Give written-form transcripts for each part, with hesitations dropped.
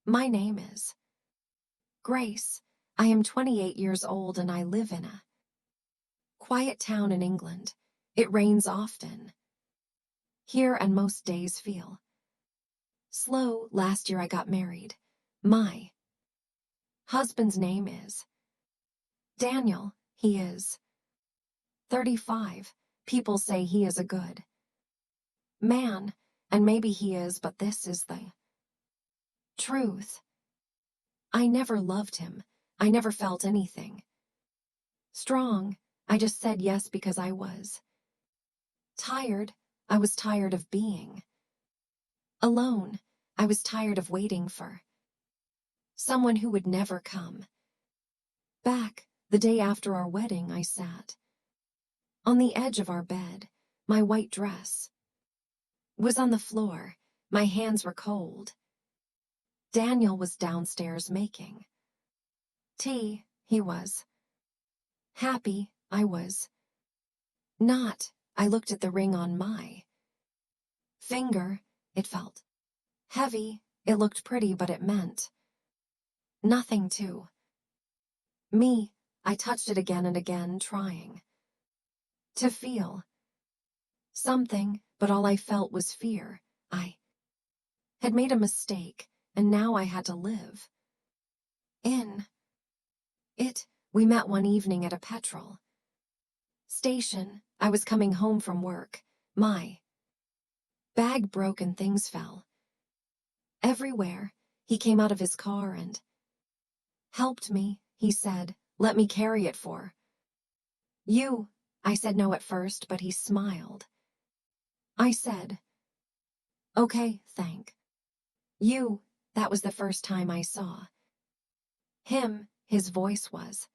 My name is Grace. I am 28 years old and I live in a quiet town in England. It rains often here and most days feel slow. Last year I got married. My husband's name is Daniel. He is 35. People say he is a good man, and maybe he is, but this is the truth. I never loved him. I never felt anything strong. I just said yes because I was tired. I was tired of being alone. I was tired of waiting for someone who would never come back. The day after our wedding, I sat on the edge of our bed. My white dress was on the floor. My hands were cold. Daniel was downstairs making tea. He was happy. I was not. I looked at the ring on my finger. It felt heavy. It looked pretty, but it meant nothing to me. I touched it again and again, trying to feel something, but all I felt was fear. I had made a mistake, and now I had to live in it. We met one evening at a petrol station. I was coming home from work. My bag broke and things fell everywhere. He came out of his car and helped me. He said, "Let me carry it for you." I said no at first, but he smiled. I said, "Okay, thank you." That was the first time I saw him. His voice was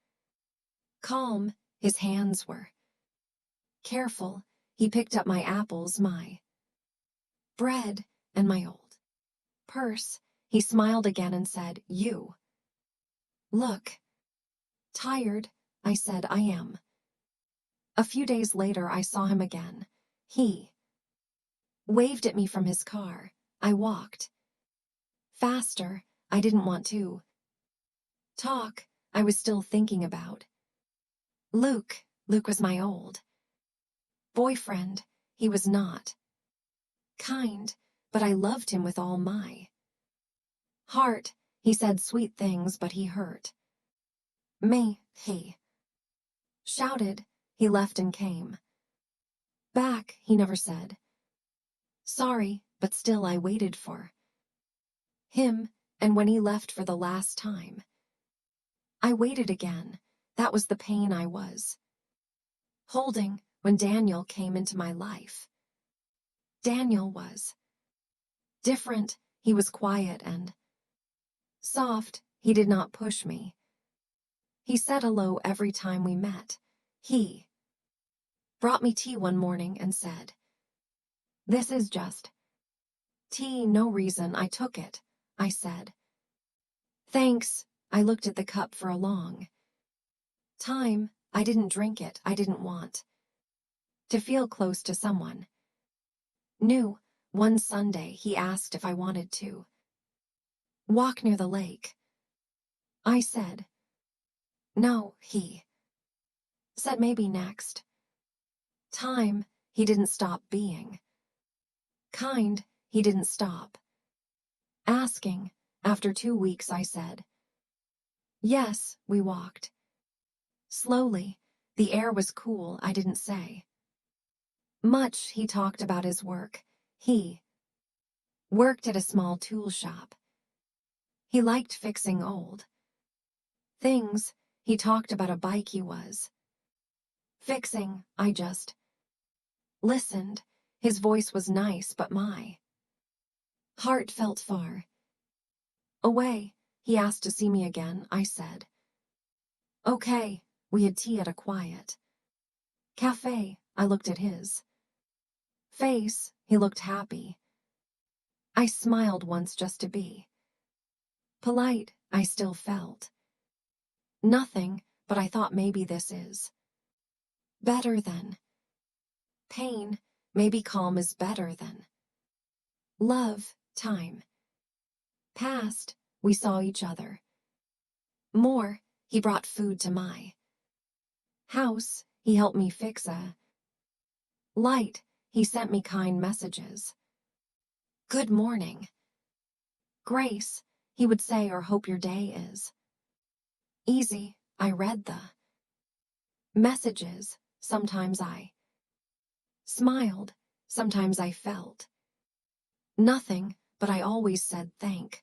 calm. His hands were careful. He picked up my apples, my bread, and my old purse. He smiled again and said, "You look tired." I said, "I am." A few days later, I saw him again. He waved at me from his car. I walked faster. I didn't want to talk. I was still thinking about Luke. Luke was my old boyfriend. He was not kind, but I loved him with all my heart. He said sweet things, but he hurt me. He shouted. He left and came back. He never said sorry, but still I waited for him, and when he left for the last time, I waited again. That was the pain I was holding when Daniel came into my life. Daniel was different. He was quiet and soft. He did not push me. He said hello every time we met. He brought me tea one morning and said, "This is just tea, no reason." I took it. I said, "Thanks." I looked at the cup for a long time. I didn't drink it. I didn't want to feel close to someone new. One Sunday, he asked if I wanted to walk near the lake. I said, "No." He said maybe next time. He didn't stop being kind. He didn't stop asking. After 2 weeks, I said, yes. We walked slowly. The air was cool. I didn't say much. He talked about his work. He worked at a small tool shop. He liked fixing old things. He talked about a bike he was fixing. I just listened. His voice was nice, but my heart felt far away. He asked to see me again. I said, okay. We had tea at a quiet cafe. I looked at his face. He looked happy. I smiled once just to be polite. I still felt nothing, but I thought maybe this is better than pain. Maybe calm is better than love. Time passed. we saw each other. More, he brought food to my house, he helped me fix a light, he sent me kind messages. Good morning, Grace, he would say, or hope your day is easy. I read the messages. Sometimes I smiled, sometimes I felt nothing, but I always said thank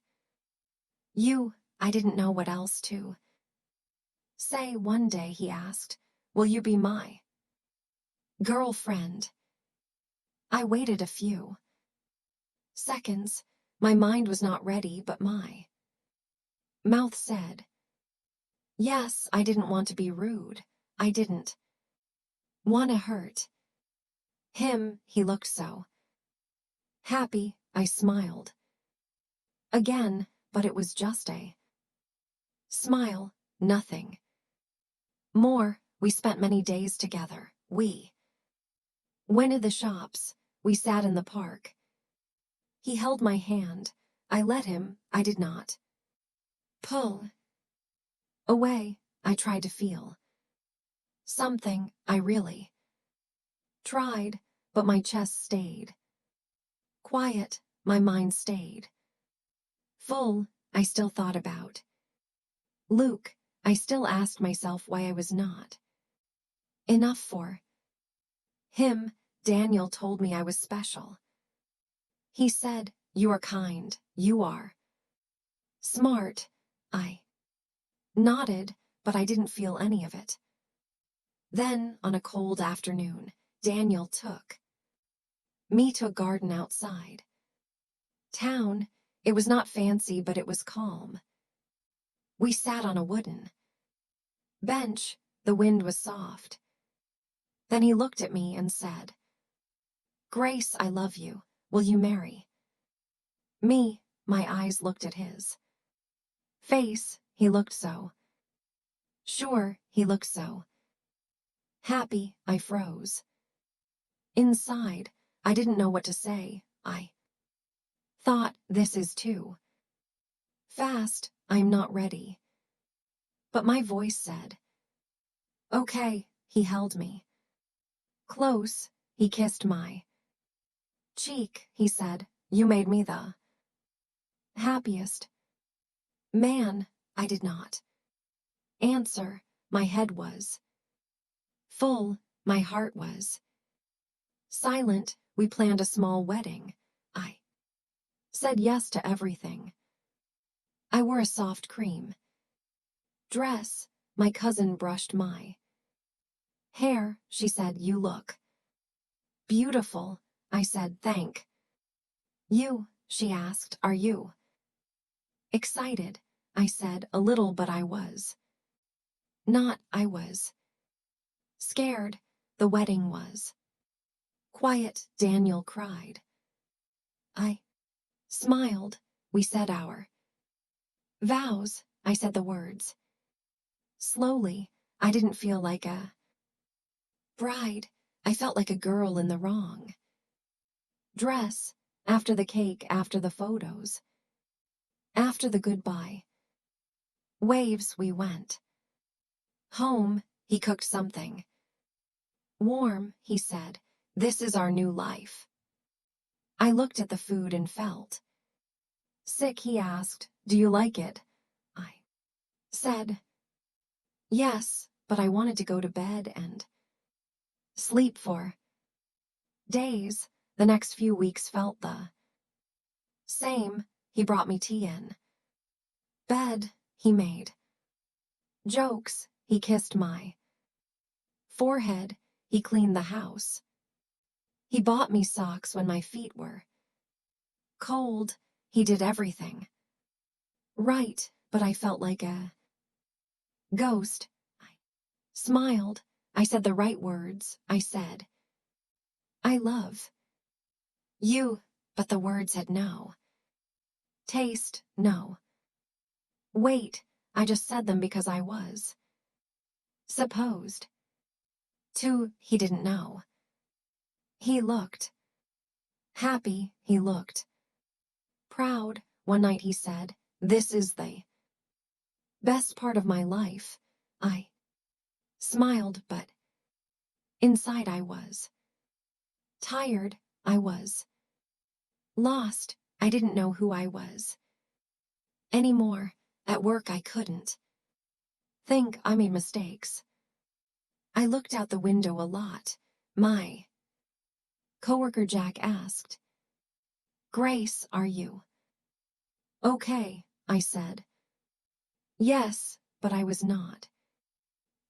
you. I didn't know what else to say. One day he asked, will you be my girlfriend? I waited a few seconds. My mind was not ready, but my mouth said yes. I didn't want to be rude. I didn't want to hurt him. He looked so happy. I smiled again, but it was just a smile, nothing more. We spent many days together. We went to the shops. We sat in the park. He held my hand. I let him. I did not pull away. I tried to feel something. I really tried, but my chest stayed quiet. My mind stayed full. I still thought about Luke. I still asked myself why I was not enough for him. Daniel told me I was special. He said, you are kind, you are smart. I nodded, but I didn't feel any of it. Then, on a cold afternoon, Daniel took me to a garden outside town. It was not fancy, but it was calm. We sat on a wooden bench. The wind was soft. Then he looked at me and said, Grace, I love you. Will you marry me? My eyes looked at his face. He looked so sure. He looked so happy. I froze inside. I didn't know what to say. I thought, this is too fast. I'm not ready. But my voice said, okay. He held me close. He kissed my cheek. He said, you made me the happiest man. I did not answer. My head was full. My heart was silent. We planned a small wedding. I said yes to everything. I wore a soft cream dress. My cousin brushed my hair. She said, you look beautiful. I said, thank you. She asked, are you excited? I said, a little, but I was not. I was scared. The wedding was quiet. Daniel cried. I smiled. We said our vows. I said the words slowly. I didn't feel like a bride. I felt like a girl in the wrong dress. After the cake, after the photos, after the goodbye waves, we went home. He cooked something warm. He said, this is our new life. I looked at the food and felt sick. He asked, do you like it? I said, yes, but I wanted to go to bed and sleep for days. The next few weeks felt the same. He brought me tea in bed. He made jokes. He kissed my forehead. He cleaned the house. He bought me socks when my feet were cold. He did everything right, but I felt like a ghost. I smiled. I said the right words. I said, I love you, but the words had no taste, no weight. I just said them because I was supposed to. He didn't know. He looked happy. He looked proud. One night he said, This is the best part of my life. I smiled, but inside I was tired. I was lost. I didn't know who I was anymore. At work I couldn't think. I made mistakes. I looked out the window a lot. My coworker Jack asked, "Grace, are you okay?" I said, "Yes," but I was not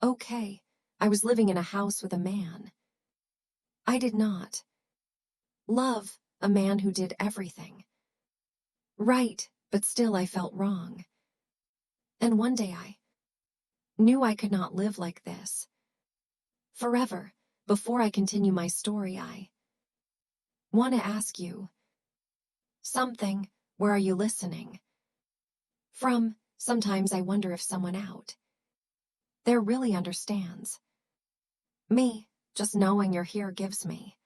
okay. I was living in a house with a man I did not love, a man who did everything right, but still I felt wrong. And one day I knew I could not live like this forever. Before I continue my story, I want to ask you something. Where are you listening from? Sometimes I wonder if someone out there really understands me. Just knowing you're here gives me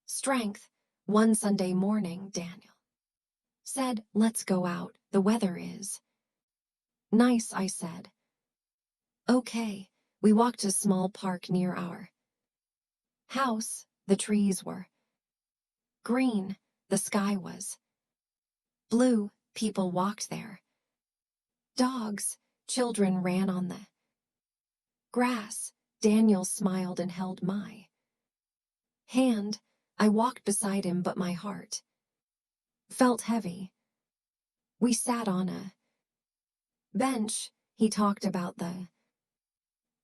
strength. One Sunday morning, Daniel said, "Let's go out. The weather is nice," I said. "Okay." We walked to a small park near our house. The trees were green. The sky was blue. People walked there. Dogs, children ran on the grass. Daniel smiled and held my hand. I walked beside him, but my heart felt heavy. We sat on a bench. He talked about the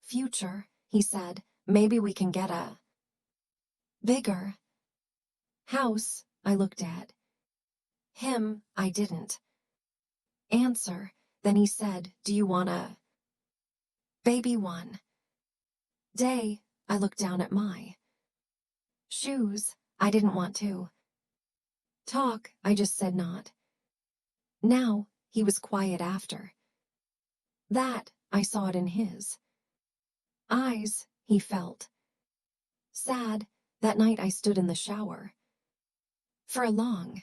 future. He said, "Maybe we can get a bigger house." I looked at him. I didn't answer. Then he said, "Do you want a baby one day?" I looked down at my shoes. I didn't want to talk. I just said, "Not now." He was quiet after that. I saw it in his eyes. He felt sad. That night I stood in the shower for a long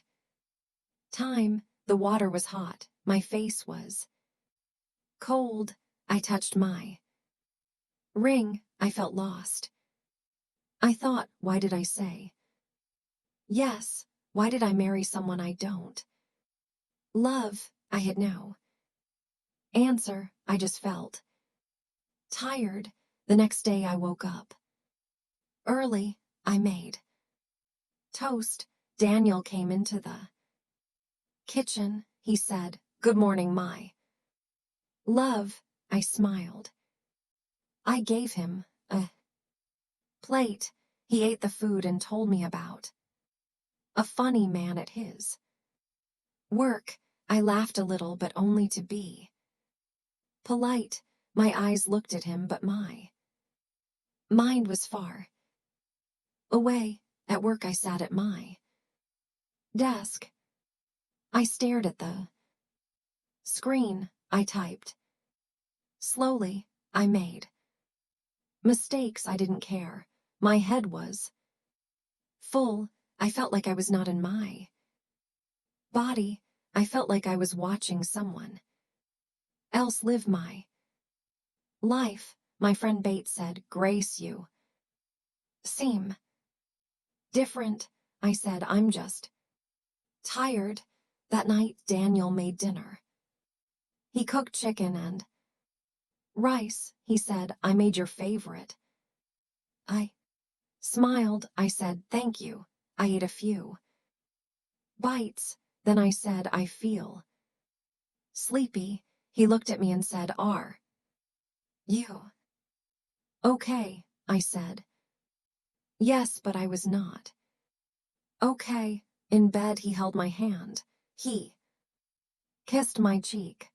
time. The water was hot. My face was cold. I touched my ring. I felt lost. I thought, why did I say yes? Why did I marry someone I don't love? I had no answer. I just felt tired. The next day I woke up early. I made toast. Daniel came into the kitchen. He said, "Good morning, my love." I smiled. I gave him a plate. He ate the food and told me about a funny man at his work. I laughed a little, but only to be polite. My eyes looked at him, but my mind was far away. At work I sat at my desk. I stared at the screen. I typed slowly. I made mistakes. I didn't care. My head was full. I felt like I was not in my body. I felt like I was watching someone else live my life. My friend Bates said, "Grace, you seem different." I said, "I'm just tired." That night, Daniel made dinner. He cooked chicken and rice. He said, "I made your favorite." I smiled. I said, "Thank you." I ate a few bites. Then I said, "I feel sleepy." He looked at me and said, "Are you okay?" I said, "Yes," but I was not okay. In bed, he held my hand. He kissed my cheek.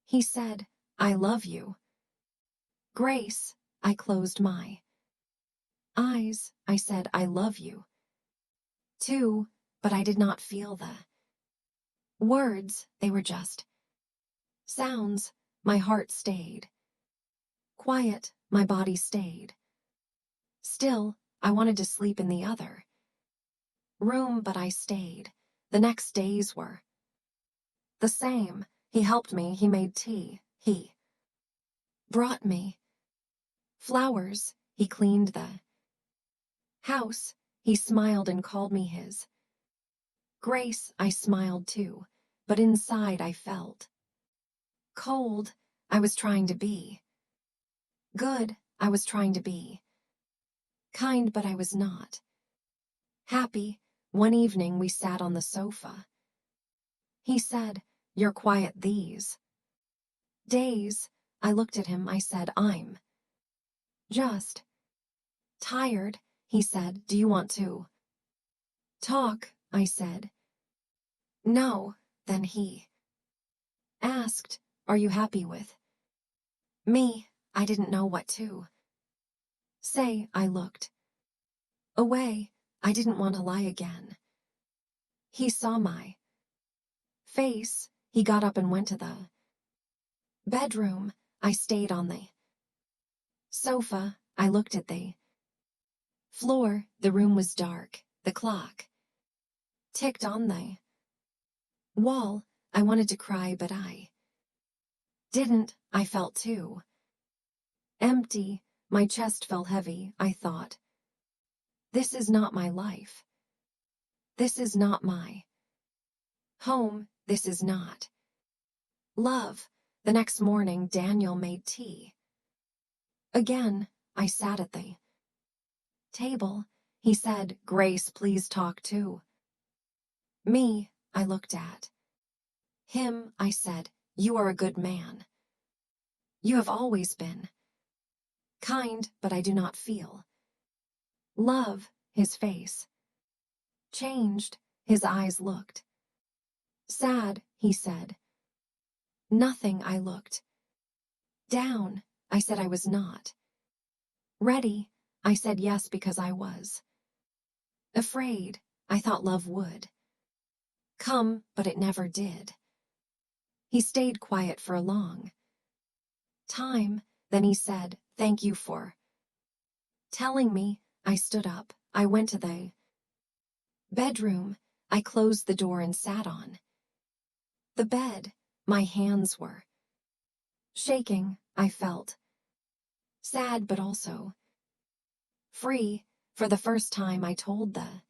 He said, "I love you, Grace." I closed my eyes. I said, "I love you too," but I did not feel the words. They were just sounds. My heart stayed quiet. My body stayed still. I wanted to sleep in the other room, but I stayed. The next days were The same. He helped me, he made tea. He brought me flowers. He cleaned the house. He smiled and called me his. Grace, I smiled too, but inside I felt cold. I was trying to be good. I was trying to be kind, but I was not happy. One evening we sat on the sofa. He said, "You're quiet these days." I looked at him. I said, "I'm just tired." He said, "Do you want to talk?" I said, "No." Then he asked, "Are you happy with me?" I didn't know what to say. I looked away. I didn't want to lie again. He saw my face. He got up and went to the bedroom. I stayed on the sofa. I looked at the floor. The room was dark. The clock ticked on the wall. I wanted to cry, but I didn't. I felt too empty. My chest felt heavy. I thought, this is not my life. This is not my home. This is not love. The next morning, Daniel made tea. Again, I sat at the table. He said, "Grace, please talk to me." I looked at him. I said, "You are a good man. You have always been kind, but I do not feel love." His face changed. His eyes looked sad. He said, "Nothing." I looked down. I said I was not ready. I said yes because I was afraid. I thought love would come, but it never did. He stayed quiet for a long time. Then he said, "Thank you for telling me." I stood up. I went to the bedroom. I closed the door and sat on the bed. My hands were shaking. I felt sad but also free. For the first time I told the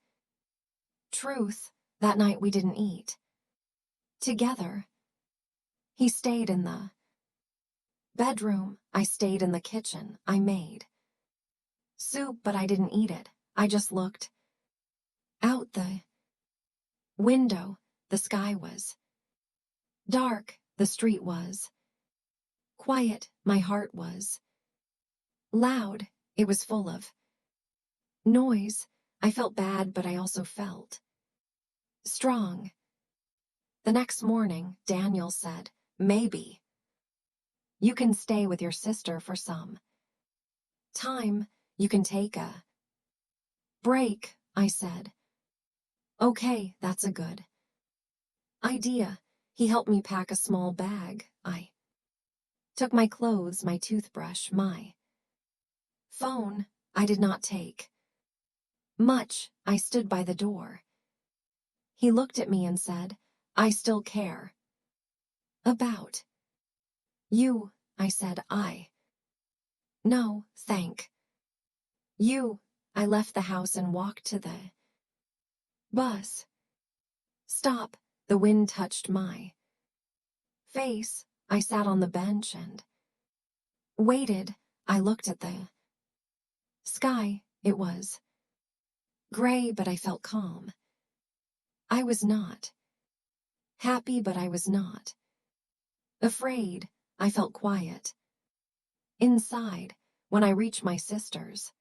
truth. That night we didn't eat together. He stayed in the bedroom. I stayed in the kitchen. I made soup, but I didn't eat it. I just looked out the window. The sky was dark. The street was quiet. My heart was loud. It was full of noise. I felt bad, but I also felt strong. The next morning, Daniel said, "Maybe you can stay with your sister for some time. You can take a break." I said, "Okay, that's a good idea." He helped me pack a small bag. I took my clothes, my toothbrush, my phone. I did not take much. I stood by the door. He looked at me and said, "I still care about you." I said, "I no, thank you." I left the house and walked to the bus stop. The wind touched my face. I sat on the bench and waited. I looked at the sky. It was gray, but I felt calm. I was not happy, but I was not afraid. I felt quiet inside. When I reached my sister's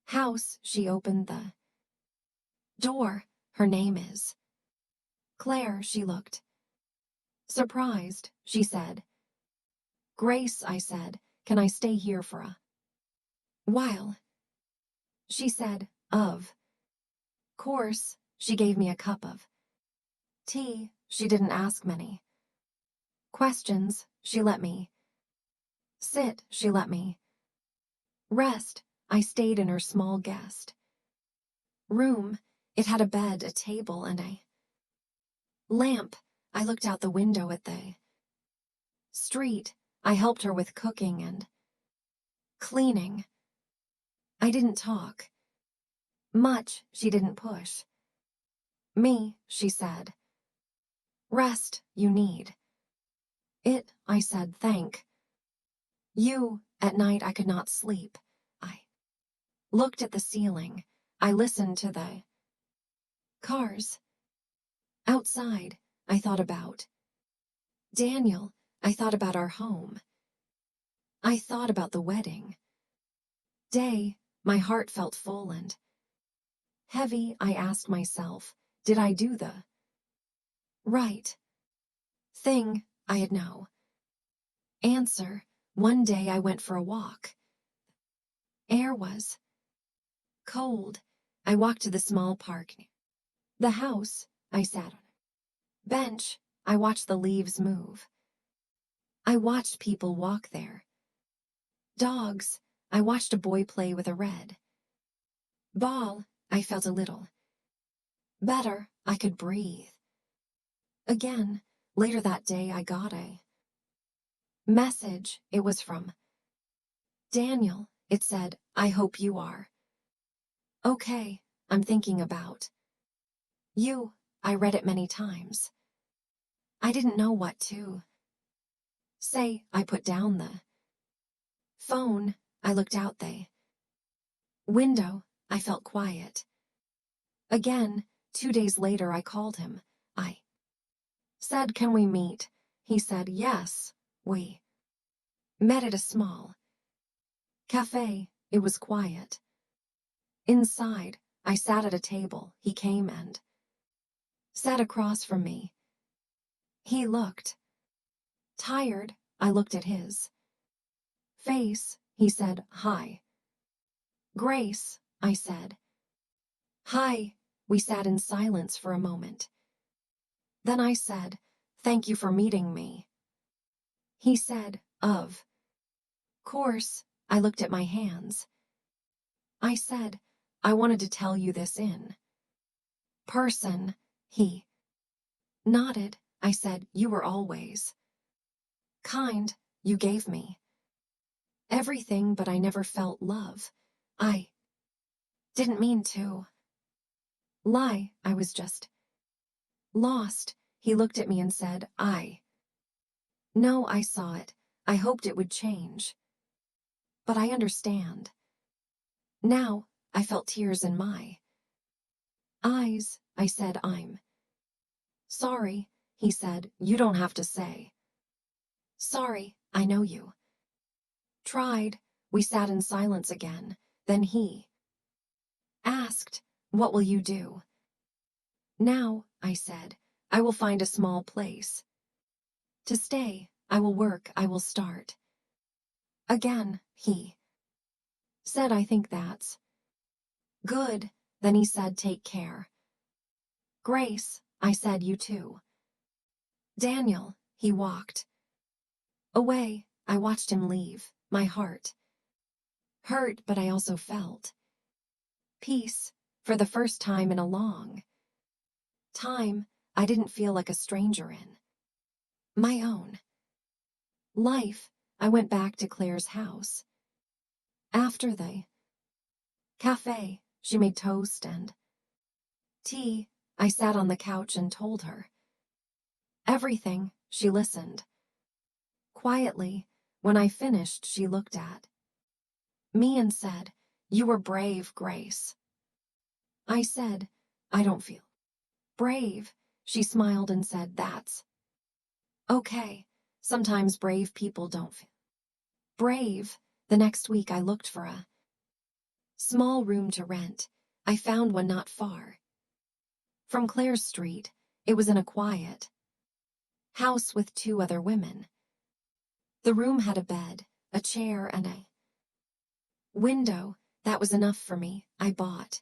house, she opened the door. Her name is Claire. She looked surprised. She said, "Grace," I said, "can I stay here for a while?" She said, "Of course." She gave me a cup of tea. She didn't ask many questions. She let me sit. She let me rest. I stayed in her small guest room. It had a bed, a table, and a lamp. I looked out the window at the street. I helped her with cooking and cleaning. I didn't talk much. She didn't push me, she said. Rest, you need it, I said. Thank you. At night I could not sleep. I looked at the ceiling. I listened to the cars outside. I thought about Daniel. I thought about our home. I thought about the wedding day. My heart felt full and heavy. I asked myself, did I do the right thing? I had no answer. One day I went for a walk. Air was cold. I walked to the small park near the house. I sat on a bench. I watched the leaves move. I watched people walk there. Dogs. I watched a boy play with a red ball. I felt a little better. I could breathe again. Later that day I got a message. It was from Daniel. It said, I hope you are okay. I'm thinking about you. I read it many times. I didn't know what to say. I put down the phone. I looked out the window. I felt quiet again. 2 days later I called him. I said, can we meet? He said, yes. We met at a small cafe. It was quiet inside. I sat at a table. He came and sat across from me. He looked tired. I looked at his face. He said, hi, Grace. I said, hi. We sat in silence for a moment. Then I said, thank you for meeting me. He said, of course. I looked at my hands. I said, I wanted to tell you this in person. He nodded. I said, you were always kind. You gave me everything, but I never felt love. I didn't mean to lie. I was just lost. He looked at me and said, I know. I saw it. I hoped it would change. But I understand. Now, I felt tears in my eyes. I said, I'm sorry. He said, you don't have to say sorry. I know you tried. We sat in silence again. Then he asked, what will you do now? I said, I will find a small place to stay. I will work. I will start again. He said, I think that's good. Then he said, take care, Grace. I said, you too, Daniel. He walked away. I watched him leave. My heart hurt, but I also felt peace. For the first time in a long time, I didn't feel like a stranger in my own life. I went back to Claire's house. After the cafe, she made toast and tea. I sat on the couch and told her everything. She listened quietly. When I finished, she looked at me and said, you were brave, Grace. I said, I don't feel brave. She smiled and said, that's okay. Sometimes brave people don't feel brave. The next week I looked for a small room to rent. I found one not far from Claire's street. It was in a quiet house with 2 other women. The room had a bed, a chair, and a window. That was enough for me. I bought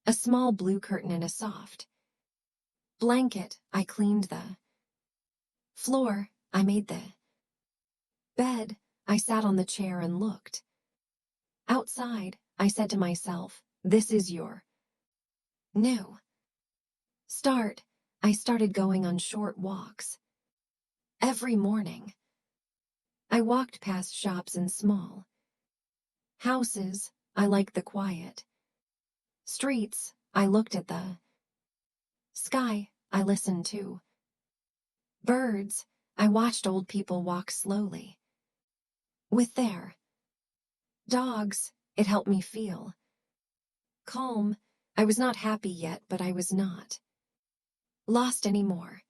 a small blue curtain and a soft blanket. I cleaned the floor. I made the bed. I sat on the chair and looked outside. I said to myself, this is your new start. I started going on short walks. Every morning, I walked past shops and small houses. I liked the quiet. Streets, I looked at the sky. I listened to birds. I watched old people walk slowly with their dogs. It helped me feel calm. I was not happy yet, but I was not lost anymore.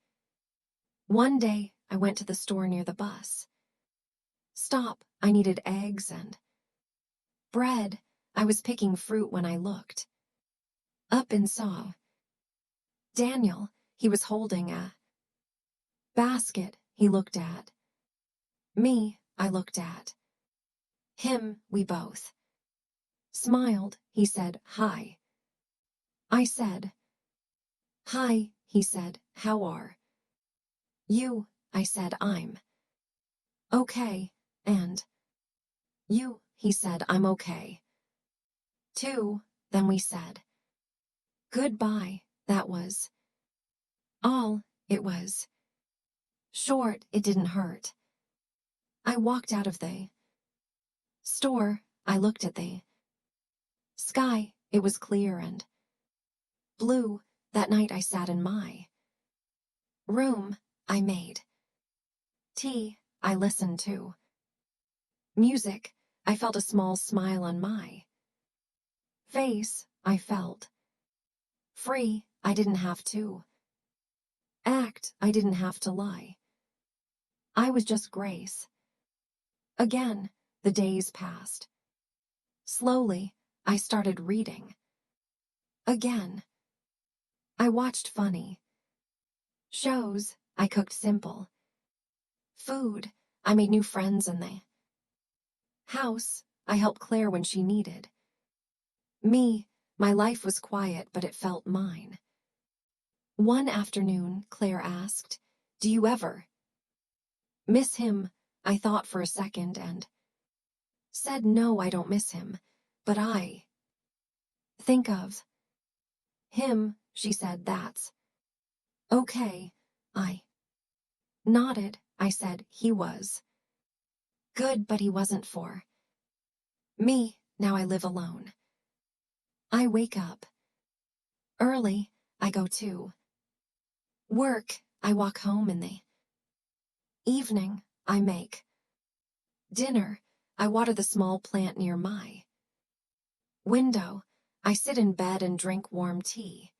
One day, I went to the store near the bus stop. I needed eggs and bread. I was picking fruit when I looked up and saw Daniel. He was holding a basket. He looked at me. I looked at him. We both smiled. He said, "Hi." I said, "Hi." He said, "How are you?" I said, "I'm okay." "And you?" He said, "I'm okay too." Then we said goodbye. That was all. It was short. It didn't hurt. I walked out of the store. I looked at the sky. It was clear and blue. That night I sat in my room. I made tea. I listened to music. I felt a small smile on my face. I felt free. I didn't have to act. I didn't have to lie. I was just Grace. Again, the days passed. Slowly, I started reading. Again, I watched funny shows. I cooked simple food. I made new friends in the house. I helped Claire when she needed me. My life was quiet, but it felt mine. One afternoon, Claire asked, "Do you ever miss him?" I thought for a second and said, "No, I don't miss him, but I think of him." She said, "That's okay." I nodded. I said, "He was good, but he wasn't for me. Now I live alone. I wake up early. I go to work. I walk home in the evening. I make dinner. I water the small plant near my window. I sit in bed and drink warm tea.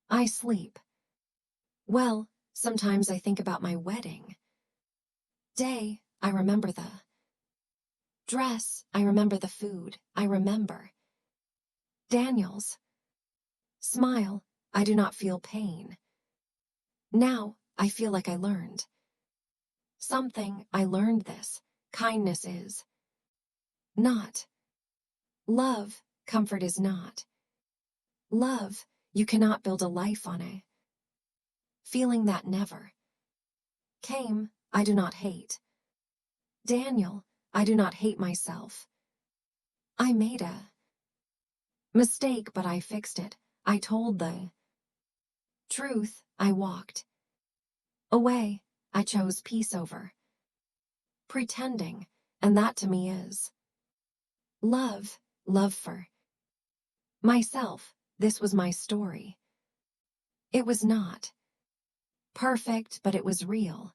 I sleep. Well, sometimes I think about my wedding day. I remember the dress. I remember the food. I remember Daniel's smile. I do not feel pain. Now, I feel like I learned something. I learned this. Kindness is not love. Comfort is not love. You cannot build a life on a feeling that never came. I do not hate Daniel. I do not hate myself. I made a mistake, but I fixed it. I told the truth. I walked away. I chose peace over pretending, and that to me is love. Love for myself. This was my story. It was not perfect, but it was real.